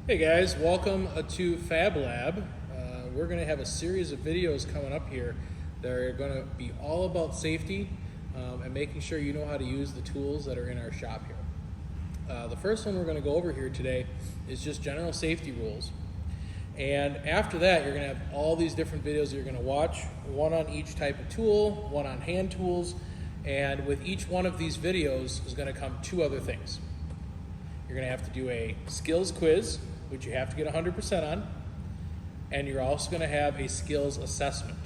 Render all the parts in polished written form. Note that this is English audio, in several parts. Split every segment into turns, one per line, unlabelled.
Hey guys, welcome to Fab Lab. We're going to have a series of videos coming up here that are going to be all about safety and making sure you know how to use the tools that are in our shop here. The first one we're going to go over here today is just general safety rules. And after that, you're going to have all these different videos you're going to watch, one on each type of tool, one on hand tools, and with each one of these videos is going to come two other things. You're going to have to do a skills quiz, which you have to get 100% on, and you're also going to have a skills assessment.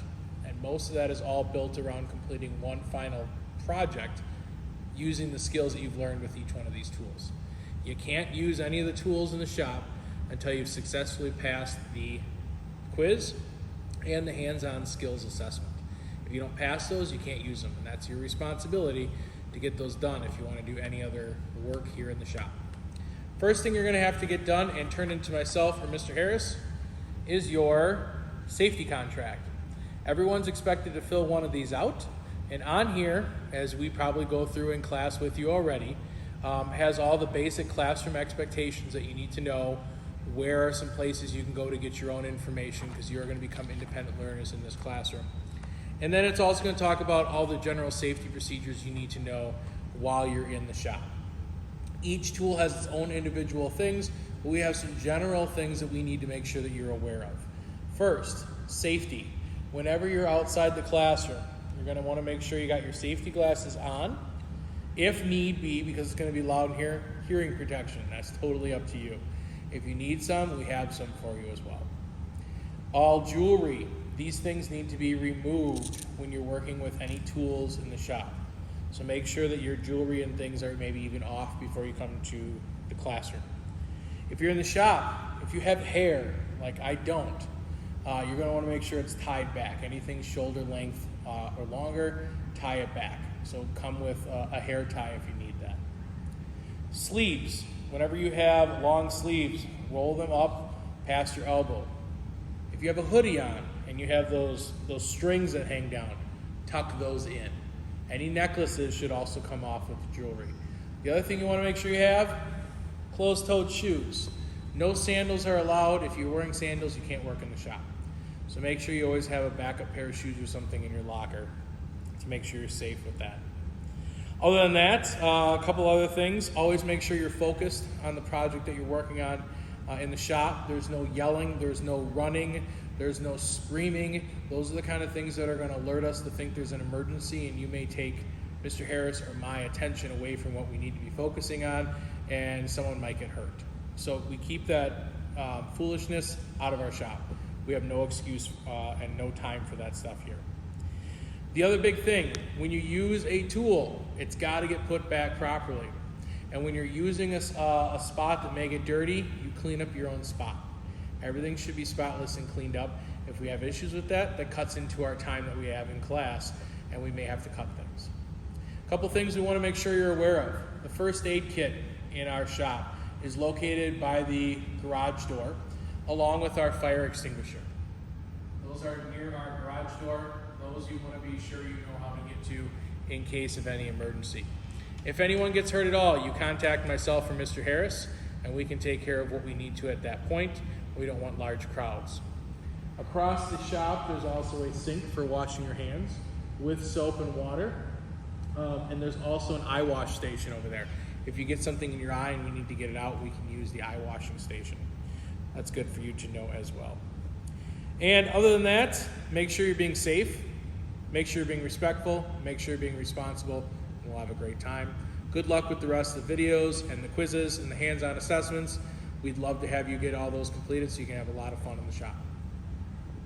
And most of that is all built around completing one final project using the skills that you've learned with each one of these tools. You can't use any of the tools in the shop until you've successfully passed the quiz and the hands-on skills assessment. If you don't pass those, you can't use them, and that's your responsibility to get those done if you want to do any other work here in the shop. First thing you're going to have to get done and turn into myself or Mr. Harris is your safety contract. Everyone's expected to fill one of these out, and on here, as we probably go through in class with you already, has all the basic classroom expectations that you need to know. Where are some places you can go to get your own information, because you're going to become independent learners in this classroom. And then it's also going to talk about all the general safety procedures you need to know while you're in the shop. Each tool has its own individual things, but we have some general things that we need to make sure that you're aware of. First, safety. Whenever you're outside the classroom, you're going to want to make sure you got your safety glasses on. If need be, because it's going to be loud in here, hearing protection. That's totally up to you. If you need some, we have some for you as well. All jewelry. These things need to be removed when you're working with any tools in the shop. So make sure that your jewelry and things are maybe even off before you come to the classroom. If you're in the shop, if you have hair, like I don't, you're going to want to make sure it's tied back. Anything shoulder length or longer, tie it back. So come with a hair tie if you need that. Sleeves. Whenever you have long sleeves, roll them up past your elbow. If you have a hoodie on and you have those strings that hang down, tuck those in. Any necklaces should also come off with the jewelry. The other thing you want to make sure you have, closed-toed shoes. No sandals are allowed. If you're wearing sandals, you can't work in the shop. So make sure you always have a backup pair of shoes or something in your locker to make sure you're safe with that. Other than that, a couple other things. Always make sure you're focused on the project that you're working on in the shop. There's no yelling, there's no running, there's no screaming. Those are the kind of things that are going to alert us to think there's an emergency, and you may take Mr. Harris or my attention away from what we need to be focusing on, and someone might get hurt. So we keep that foolishness out of our shop. We have no excuse and no time for that stuff here. The other big thing, when you use a tool, it's got to get put back properly. And when you're using a spot that may get dirty, you clean up your own spot. Everything should be spotless and cleaned up. If we have issues with that, that cuts into our time that we have in class, and we may have to cut things. A couple things we want to make sure you're aware of. The first aid kit in our shop is located by the garage door, along with our fire extinguisher. Those are near our garage door. Those you want to be sure you know how to get to in case of any emergency. If anyone gets hurt at all, you contact myself or Mr. Harris, and we can take care of what we need to at that point. We don't want large crowds. Across the shop, there's also a sink for washing your hands with soap and water. And there's also an eye wash station over there. If you get something in your eye and you need to get it out, we can use the eye washing station. That's good for you to know as well. And other than that, make sure you're being safe, make sure you're being respectful, make sure you're being responsible, and we'll have a great time. Good luck with the rest of the videos and the quizzes and the hands-on assessments. We'd love to have you get all those completed so you can have a lot of fun in the shop.